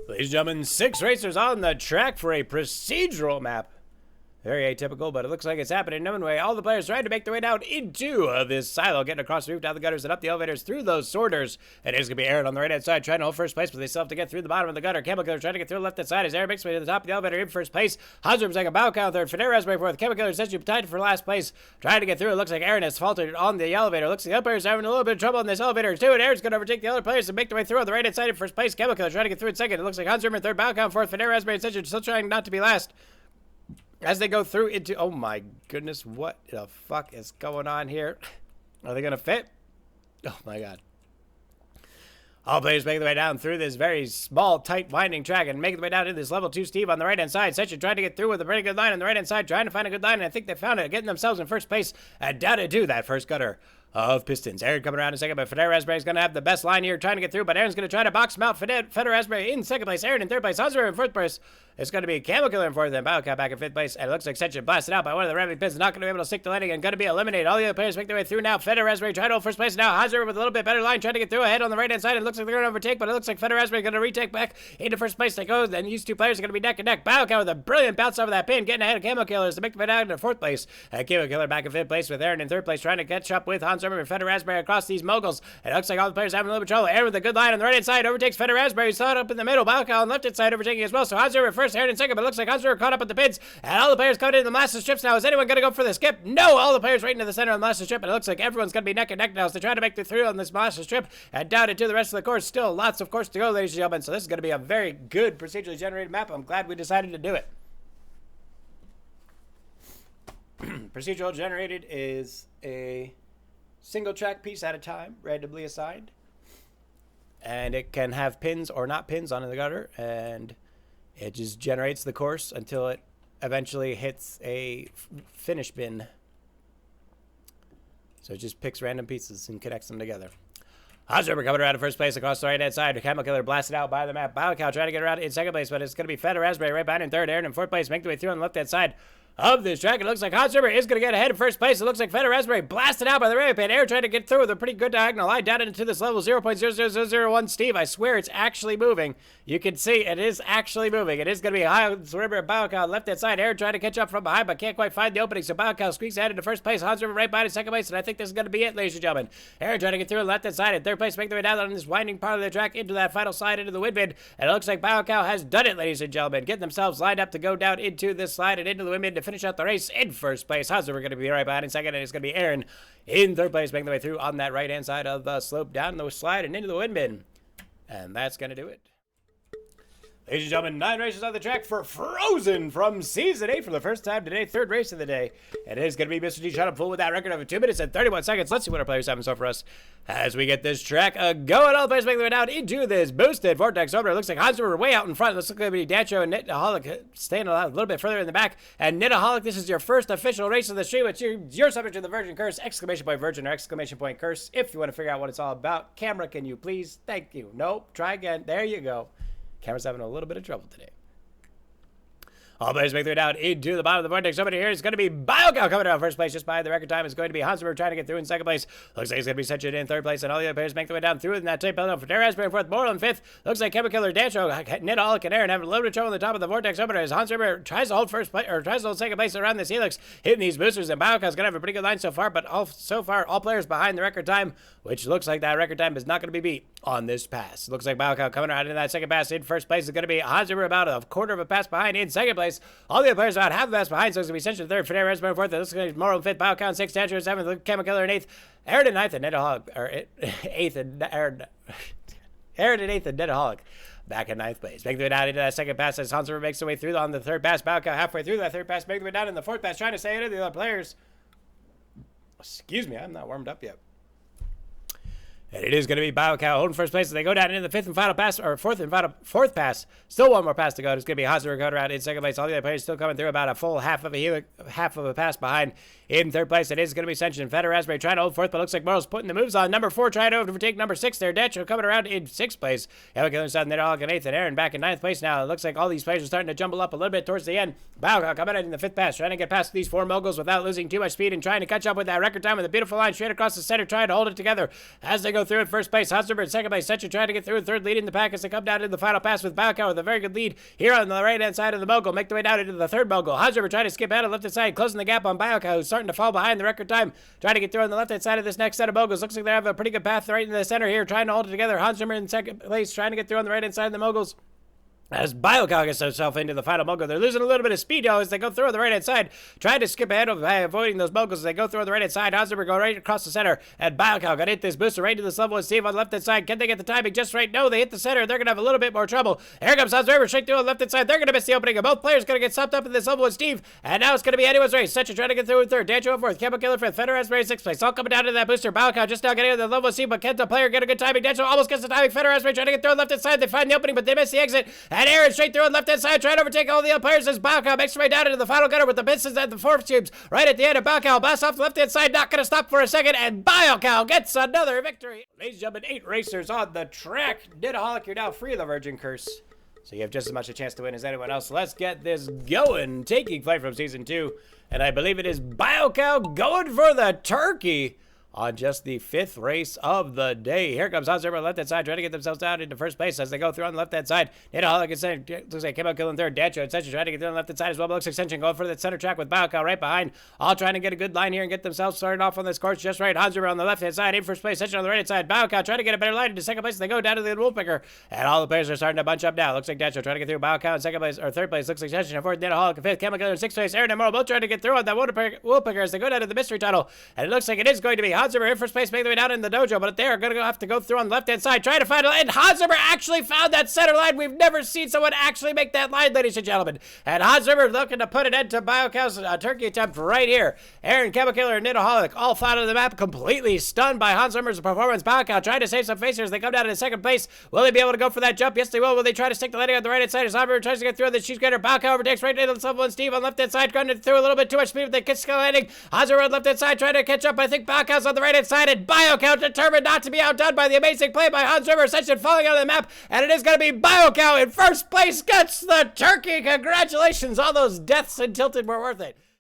Ladies and gentlemen, 6 racers on the track for a procedural map. Very atypical, but it looks like it's happening no way. All the players trying to make their way down into this silo, getting across the roof, down the gutters, and up the elevators through those sorters. And it's going to be Aaron on the right-hand side trying to hold first place, but they still have to get through the bottom of the gutter. Chemical trying to get through the left-hand side as Aaron makes way to the top of the elevator in first place. Hanser's like a Biocow third. Federa Raspberry fourth. Chemical says you tied for last place. Trying to get through. It looks like Aaron has faltered on the elevator. Looks like the other players are having a little bit of trouble in this elevator too. And Aaron's going to overtake the other players and make their way through on the right-hand side in first place. Chemical trying to get through in second. It looks like Hanser in third. Biocow in fourth. Federa Raspberry says you're still trying not to be last. As they go through into, oh my goodness, what the fuck is going on here? Are they going to fit? Oh my God. All players making their way down through this very small, tight, winding track and making their way down to this level 2 Steve on the right-hand side. Section trying to get through with a pretty good line on the right-hand side, trying to find a good line, and I think they found it, getting themselves in first place and down into that first gutter of Pistons. Aaron coming around in second, but Federa Raspberry is going to have the best line here, trying to get through, but Aaron's going to try to box him out. Federa Raspberry in second place, Aaron in third place, Hanser in fourth place. It's going to be Camel Killer in fourth, and Biocow back in fifth place, and it looks like Section blasted out by one of the Rabbit Pistons, not going to be able to stick the landing and going to be eliminated. All the other players make their way through now. Federa Raspberry trying to hold first place now. Hanser with a little bit better line, trying to get through ahead on the right-hand side. It looks like they're going to overtake, but it looks like Federa Raspberry going to retake back into first place. They go, then these two players are going to be neck and neck. Biocow with a brilliant bounce over that pin, getting ahead of Camel Killer to make the way down into fourth place. And Camel Killer back in fifth place with Aaron in third place, trying to catch up with Hanser and Federa Raspberry across these moguls. And it looks like all the players having a little bit of trouble. Aaron with a good line on the right-hand side overtakes Federa Raspberry, saw it up in the middle. Biocow on the left-hand side overtaking as well. So Hanser first, Aaron in second, but it looks like Hanser caught up at the pins. And all the players coming in the master strips now. Is anyone going to go for the skip? No, all the players right into the center of the master strip, and it looks like everyone's going to be neck and neck now as they try to make the through on this master strip and down into the rest of the course. Still lots of course to go, ladies and gentlemen. So this is going to be a very good procedurally generated map. I'm glad we decided to do it. Procedural generated is a single track piece at a time, randomly assigned. And it can have pins or not pins on the gutter, and it just generates the course until it eventually hits a finish bin. So it just picks random pieces and connects them together. Hanser coming around in first place across the right-hand side. Camel Killer blasted out by the map. Biocow trying to get around in second place, but it's going to be Federa Raspberry right behind in third. Aaron in fourth place, make the way through on the left-hand side of this track. It looks like Hanser is going to get ahead in first place. It looks like Federa Raspberry blasted out by the railway pin. Aaron trying to get through with a pretty good diagonal line down into this level 0.00001. Steve, I swear it's actually moving. You can see it is actually moving. It is going to be Hanser and Biocow left-hand side. Aaron trying to catch up from behind, but can't quite find the opening. So Biocow squeaks ahead into first place. Hanser right behind in second place, and I think this is going to be it, ladies and gentlemen. Aaron trying to get through on the left-hand side in third place, make their way down on this winding part of the track into that final slide into the wind bin. And it looks like Biocow has done it, ladies and gentlemen. Getting themselves lined up to go down into this slide and into the wind bin to finish out the race in first place. Hanser we're going to be right behind in second, and it's going to be Aaron in third place, making their way through on that right-hand side of the slope down the slide and into the wind bin. And that's going to do it. Ladies and gentlemen, 9 races on the track for Frozen from Season 8 for the first time today. 3rd race of the day. It is going to be Mr. G shot up full with that record of 2 minutes and 31 seconds. Let's see what our players have in store for us as we get this track going. All the players making their way down into this boosted vortex opener. It looks like Hanser are way out in front. Looks like going to be Dancho and Nitaholic staying a little bit further in the back. And Nitaholic, this is your first official race of the stream. It's your subject to the Virgin Curse, exclamation point Virgin or exclamation point Curse. If you want to figure out what it's all about, camera, can you please? Thank you. Nope. Try again. There you go. Camera's having a little bit of trouble today. All players make their way down into the bottom of the vortex. Somebody here is going to be Biocow coming out first place just by the record time. Is going to be Hanser trying to get through in second place. Looks like he's going to be Section in third place, and all the other players make their way down through in that tape penalty for Federa Raspberry in fourth. Moral in fifth. Looks like Chemical Killer, Dancho, Nitaholic, and Aaron having a little bit of trouble on the top of the vortex opener as Hanser tries to hold first place or tries to hold second place around this helix, hitting these boosters. And Biocow's going to have a pretty good line so far, but so far all players behind the record time, which looks like that record time is not going to be beat on this pass. Looks like Biocow coming around in that second pass in first place is going to be Hanser about a quarter of a pass behind in second place. All the other players about half the pass behind, so it's going to be Central in third, Federa Raspberry in fourth. It looks like Moral in fifth, Biocow in sixth, Dancho in seventh, Camel Killer in eighth, Aaron in ninth, and Nitaholic, or eighth, and Aaron in eighth, and Nitaholic back in ninth place. Making their way down into that second pass as Hanser makes their way through on the third pass. Biocow halfway through that third pass, making their way down in the fourth pass, trying to stay ahead of the other players. Excuse me, I'm not warmed up yet. And it is going to be Biocow holding first place as they go down into the fifth and final pass, or fourth pass. Still one more pass to go. It's going to be Hanser going around in second place. All the other players still coming through about a full half of a pass behind. In third place, it is going to be Ascension. Federa Raspberry trying to hold fourth, but looks like Moral's putting the moves on. Number 4 trying to overtake number 6 there. Dancho coming around in 6th place. Camel Killer inside, and Nitaholic in 8th, and Aaron back in 9th place now. It looks like all these players are starting to jumble up a little bit towards the end. Biocow coming out in the 5th pass, trying to get past these 4 moguls without losing too much speed and trying to catch up with that record time with a beautiful line straight across the center, trying to hold it together as they go go through in first place. Hans Zimmer in second place. Setcher trying to get through in third, leading the pack as they come down into the final pass with Biocow with a very good lead here on the right-hand side of the mogul. Make the way down into the third mogul. Hans Zimmer trying to skip out on the left-hand side, closing the gap on Biocow, who's starting to fall behind the record time. Trying to get through on the left-hand side of this next set of moguls. Looks like they have a pretty good path right in the center here, trying to hold it together. Hans Zimmer in second place, trying to get through on the right-hand side of the moguls. As Biocow gets himself into the final mogul, they're losing a little bit of speed, though, as they go through on the right-hand side, trying to skip ahead of avoiding those moguls as they go through on the right-hand side. Hans Zimmer go right across the center, and Biocow got hit this booster right to this level with Steve on the left-hand side. Can they get the timing just right? No, they hit the center. They're going to have a little bit more trouble. Here comes Hans Zimmer straight through on the left-hand side. They're going to miss the opening, and both players going to get stopped up in this level with Steve, and now it's going to be anyone's race. Setcher trying to get through in third, Dancho in fourth, Chemical Killer fifth, Feder Raspberry sixth place. All coming down to that booster. Biocow just now getting into the level with Steve, but can't the player get a good timing? Dancho almost gets the timing. Feder Raspberry trying to get through on the left-hand side. They find the opening, but they miss the exit, and Aaron straight through on left-hand side, trying to overtake all the umpires as Biocow makes her way down into the final gutter with the misses at the fourth tubes. Right at the end of Biocow, blasts off the left-hand side, not going to stop for a second, and Biocow gets another victory. Ladies and gentlemen, 8 racers on the track. Nidaholic, you're now free of the Virgin Curse, so you have just as much a chance to win as anyone else. Let's get this going. Taking flight from Season 2, and I believe it is Biocow going for the turkey on just the 5th race of the day. Here comes Hans Zimmer on the left-hand side, trying to get themselves down into first place as they go through on the left-hand side. Nidaholic is center, looks like came out killing third. Dancho and Extension trying to get through on the left-hand side as well, but looks Extension going for the center track with Biocow right behind. All trying to get a good line here and get themselves started off on this course just right. Hans Zimmer on the left-hand side, in first place. Extension on the right-hand side. Biocow trying to get a better line into second place as they go down to the Woolpicker. And all the players are starting to bunch up now. Looks like Dancho trying to get through. Biocow in second place, or third place. Looks like Extension in fourth. Nidaholic in fifth. Chemical Killer in sixth place. Aaron and Morrow both trying to get through on that Woolpicker as they go down to the mystery tunnel. And it looks like it is going to be Hans Zimmer in first place, making the way down in the dojo, but they're going to have to go through on the left-hand side, trying to find a line. And Hans Zimmer actually found that center line. We've never seen someone actually make that line, ladies and gentlemen. And Hans Zimmer looking to put an end to Biocow's turkey attempt right here. Aaron, Chemical Killer, and Nidaholic all flat on the map, completely stunned by Hans Zimmer's performance. Biocow trying to save some face here as they come down into second place. Will they be able to go for that jump? Yes, they will. Will they try to stick the landing on the right-hand side as Hans Zimmer tries to get through the cheese grater? Biocow overtakes right into the level and Steve on the left-hand side, going through a little bit too much speed, but they kiss the landing. Hans Zimmer on the left-hand side trying to catch up. I think Biocow's on the right-hand side, and Biocow determined not to be outdone by the amazing play by Hans Zimmer, essentially falling out of the map, and it is going to be Biocow in first place, gets the turkey. Congratulations, all those deaths in Tilted were worth it.